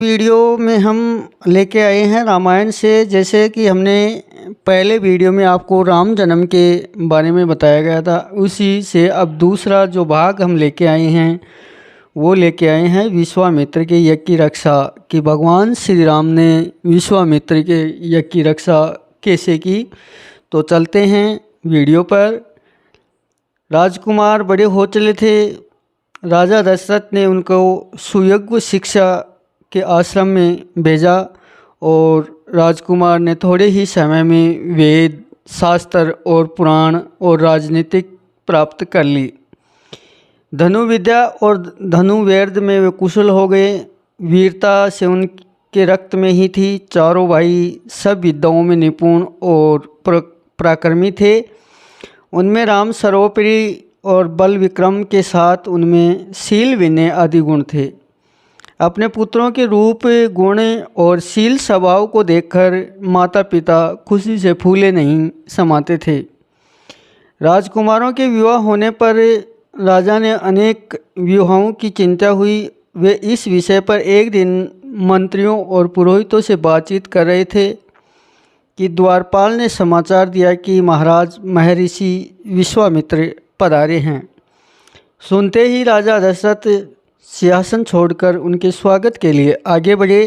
Video में हम लेके आए हैं रामायण से। जैसे कि हमने पहले वीडियो में आपको राम जन्म के बारे में बताया गया था, उसी से अब दूसरा जो भाग हम लेके आए हैं वो लेके आए हैं विश्वामित्र के यज्ञ की रक्षा। कि भगवान श्री राम ने विश्वामित्र के यज्ञ की रक्षा कैसे की। तो चलते हैं वीडियो पर। राजकुमार बड़े हो चले थे। राजा दशरथ ने उनको सुयोग्य शिक्षा के आश्रम में भेजा और राजकुमार ने थोड़े ही समय में वेद, शास्त्र और पुराण और राजनीतिक प्राप्त कर ली। धनुविद्या और धनुर्वेद में वे कुशल हो गए। वीरता से उनके रक्त में ही थी। चारों भाई सब विद्याओं में निपुण और पराक्रमी थे। उनमें राम सर्वोपरि और बल विक्रम के साथ उनमें शील, विनय आदि गुण थे। अपने पुत्रों के रूप, गुण और शील स्वभाव को देखकर माता पिता खुशी से फूले नहीं समाते थे। राजकुमारों के विवाह होने पर राजा ने अनेक विवाहों की चिंता हुई। वे इस विषय पर एक दिन मंत्रियों और पुरोहितों से बातचीत कर रहे थे कि द्वारपाल ने समाचार दिया कि महाराज महर्षि विश्वामित्र पधारे हैं। सुनते ही राजा दशरथ सिंहासन छोड़कर उनके स्वागत के लिए आगे बढ़े।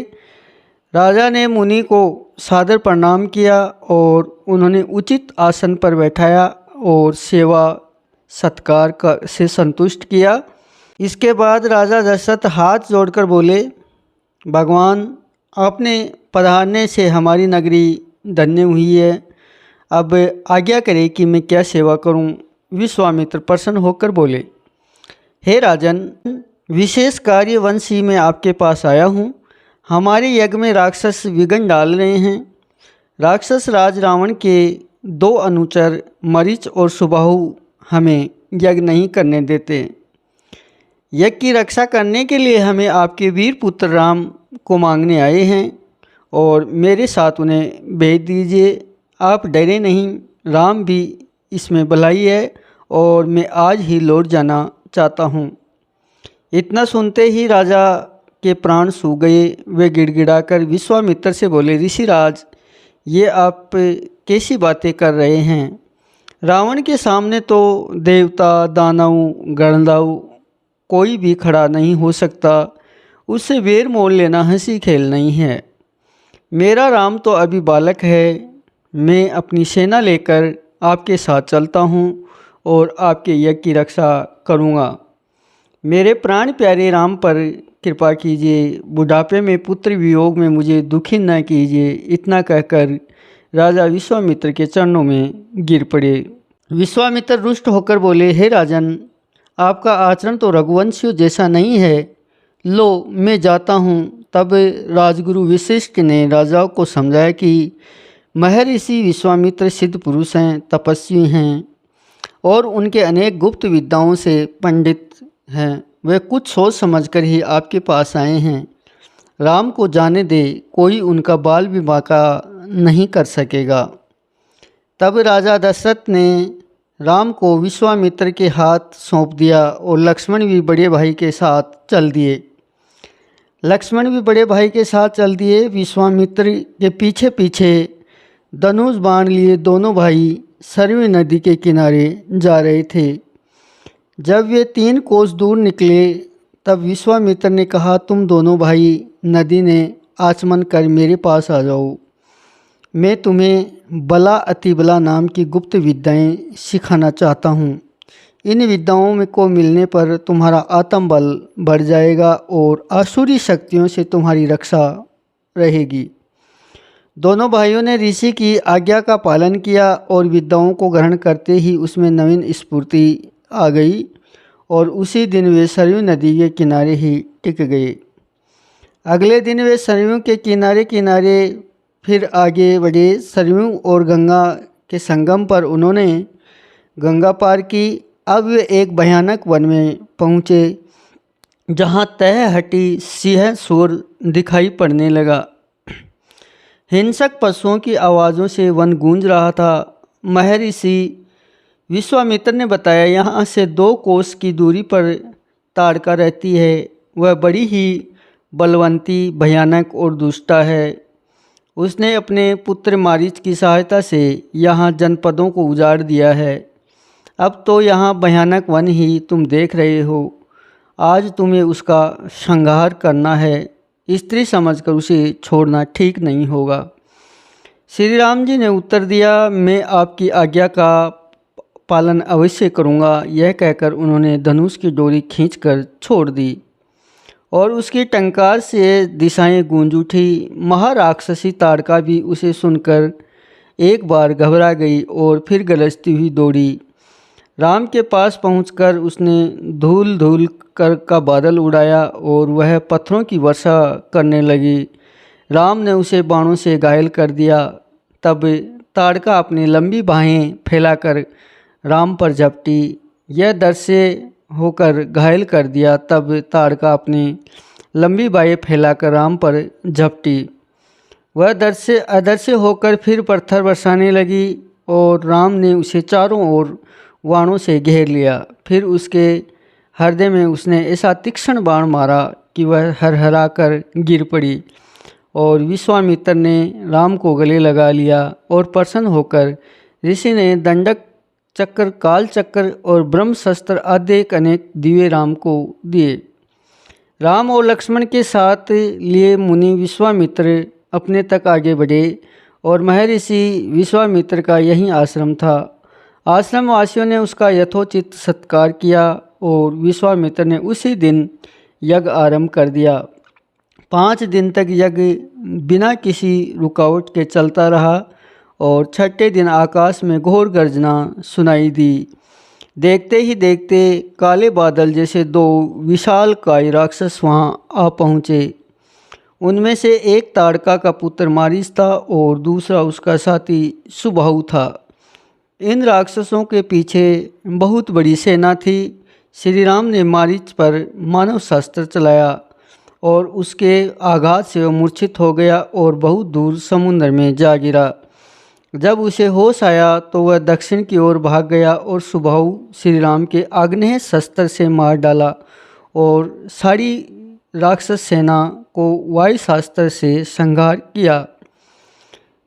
राजा ने मुनि को सादर प्रणाम किया और उन्होंने उचित आसन पर बैठाया और सेवा सत्कार से संतुष्ट किया। इसके बाद राजा दशरथ हाथ जोड़कर बोले, भगवान, आपने पधारने से हमारी नगरी धन्य हुई है। अब आज्ञा करें कि मैं क्या सेवा करूं। विश्वामित्र प्रसन्न होकर बोले, हे राजन, विशेष कार्यवंशी में आपके पास आया हूँ। हमारे यज्ञ में राक्षस विघ्न डाल रहे हैं। राक्षस राज रावण के 2 अनुचर मरीच और सुबाहु हमें यज्ञ नहीं करने देते। यज्ञ की रक्षा करने के लिए हमें आपके वीर पुत्र राम को मांगने आए हैं और मेरे साथ उन्हें भेज दीजिए। आप डरे नहीं, राम भी इसमें भलाई है और मैं आज ही लौट जाना चाहता हूँ। इतना सुनते ही राजा के प्राण सूख गए। वे गिड़गिड़ाकर विश्वामित्र से बोले, ऋषिराज, ये आप कैसी बातें कर रहे हैं। रावण के सामने तो देवता, दानव, गणधर्व कोई भी खड़ा नहीं हो सकता। उससे वेर मोल लेना हंसी खेल नहीं है। मेरा राम तो अभी बालक है। मैं अपनी सेना लेकर आपके साथ चलता हूँ और आपके यज्ञ की रक्षा करूँगा। मेरे प्राण प्यारे राम पर कृपा कीजिए। बुढ़ापे में पुत्र वियोग में मुझे दुखी न कीजिए। इतना कहकर राजा विश्वामित्र के चरणों में गिर पड़े। विश्वामित्र रुष्ट होकर बोले, हे राजन, आपका आचरण तो रघुवंशियों जैसा नहीं है। लो, मैं जाता हूँ। तब राजगुरु वशिष्ठ ने राजा को समझाया कि महर्षि विश्वामित्र सिद्ध पुरुष हैं, तपस्वी हैं और उनके अनेक गुप्त विद्याओं से पंडित हैं। वे कुछ सोच समझकर ही आपके पास आए हैं। राम को जाने दे, कोई उनका बाल विवाह का नहीं कर सकेगा। तब राजा दशरथ ने राम को विश्वामित्र के हाथ सौंप दिया और लक्ष्मण भी बड़े भाई के साथ चल दिए। विश्वामित्र के पीछे पीछे धनुष बाण लिए दोनों भाई सरयू नदी के किनारे जा रहे थे। जब वे 3 कोस दूर निकले तब विश्वामित्र ने कहा, तुम दोनों भाई नदी ने आचमन कर मेरे पास आ जाओ। मैं तुम्हें बला अतिबला नाम की गुप्त विद्याएं सिखाना चाहता हूँ। इन विद्याओं में को मिलने पर तुम्हारा आत्मबल बढ़ जाएगा और आसुरी शक्तियों से तुम्हारी रक्षा रहेगी। दोनों भाइयों ने ऋषि की आज्ञा का पालन किया और विद्याओं को ग्रहण करते ही उसमें नवीन स्फूर्ति आ गई और उसी दिन वे सरयू नदी के किनारे ही टिक गए। अगले दिन वे सरयू के किनारे किनारे फिर आगे बढ़े। सरयू और गंगा के संगम पर उन्होंने गंगा पार की। अब वे एक भयानक वन में पहुँचे जहाँ तह हटी सिंह सूर दिखाई पड़ने लगा। हिंसक पशुओं की आवाज़ों से वन गूंज रहा था। महर्षि विश्वामित्र ने बताया, यहाँ से 2 कोस की दूरी पर ताड़का रहती है। वह बड़ी ही बलवंती, भयानक और दुष्टा है। उसने अपने पुत्र मारीच की सहायता से यहाँ जनपदों को उजाड़ दिया है। अब तो यहाँ भयानक वन ही तुम देख रहे हो। आज तुम्हें उसका संहार करना है। स्त्री समझकर उसे छोड़ना ठीक नहीं होगा। श्री राम जी ने उत्तर दिया, मैं आपकी आज्ञा का पालन अवश्य करूँगा। यह कहकर उन्होंने धनुष की डोरी खींचकर छोड़ दी और उसकी टंकार से दिशाएं गूंज उठी। महाराक्षसी ताड़का भी उसे सुनकर एक बार घबरा गई और फिर गरजती हुई दौड़ी। राम के पास पहुंचकर उसने धूल धूल कर का बादल उड़ाया और वह पत्थरों की वर्षा करने लगी। राम ने उसे बाणों से घायल कर दिया। तब ताड़का अपनी लंबी बाहें फैलाकर राम पर झपटी। यह दर्द से होकर घायल कर दिया। तब ताड़का अपनी लंबी बाहें फैलाकर राम पर झपटी। वह दर्द से अदृश्य होकर फिर पत्थर बरसाने लगी और राम ने उसे चारों ओर बाणों से घेर लिया। फिर उसके हृदय में उसने ऐसा तीक्ष्ण बाण मारा कि वह हरहरा कर गिर पड़ी और विश्वामित्र ने राम को गले लगा लिया और प्रसन्न होकर ऋषि ने दंडक चक्र, काल चक्र और ब्रह्मशस्त्र आदि अनेक दिव्य राम को दिए। राम और लक्ष्मण के साथ लिए मुनि विश्वामित्र अपने तक आगे बढ़े और महर्षि विश्वामित्र का यही आश्रम था। आश्रम वासियों ने उसका यथोचित सत्कार किया और विश्वामित्र ने उसी दिन यज्ञ आरंभ कर दिया। 5 दिन तक यज्ञ बिना किसी रुकावट के चलता रहा और छठे दिन आकाश में घोर गर्जना सुनाई दी। देखते ही देखते काले बादल जैसे 2 विशालकाय राक्षस वहां आ पहुँचे। उनमें से एक ताड़का का पुत्र मारीच था और दूसरा उसका साथी सुबाहु था। इन राक्षसों के पीछे बहुत बड़ी सेना थी। श्री राम ने मारीच पर मानव शास्त्र चलाया और उसके आघात से वह मूर्छित हो गया और बहुत दूर समुद्र में जा गिरा। जब उसे होश आया तो वह दक्षिण की ओर भाग गया और सुबाहु श्री राम के आग्नेय शस्त्र से मार डाला और सारी राक्षस सेना को वायु शास्त्र से संहार किया।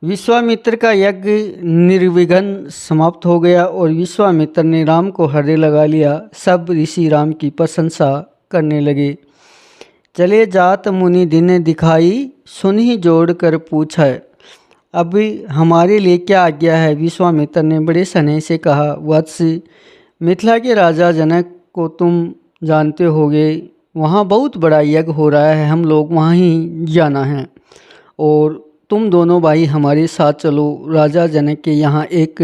विश्वामित्र का यज्ञ निर्विघ्न समाप्त हो गया और विश्वामित्र ने राम को हृदय लगा लिया। सब ऋषि राम की प्रशंसा करने लगे। चले जात मुनि दिन दिखाई, सुन ही जोड़ कर पूछा, अभी हमारे लिए क्या आज्ञा है। विश्वामित्र ने बड़े स्नेह से कहा, वत्स, मिथिला के राजा जनक को तुम जानते होगे। वहाँ बहुत बड़ा यज्ञ हो रहा है, हम लोग वहाँ ही जाना है और तुम दोनों भाई हमारे साथ चलो। राजा जनक के यहाँ एक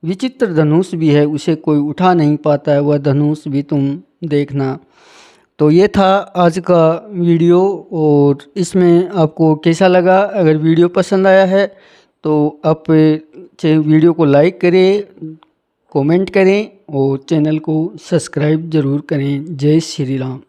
विचित्र धनुष भी है, उसे कोई उठा नहीं पाता है, वह धनुष भी तुम देखना। तो ये था आज का वीडियो और इसमें आपको कैसा लगा। अगर वीडियो पसंद आया है तो आप वीडियो को लाइक करें, कमेंट करें और चैनल को सब्सक्राइब ज़रूर करें। जय श्री राम।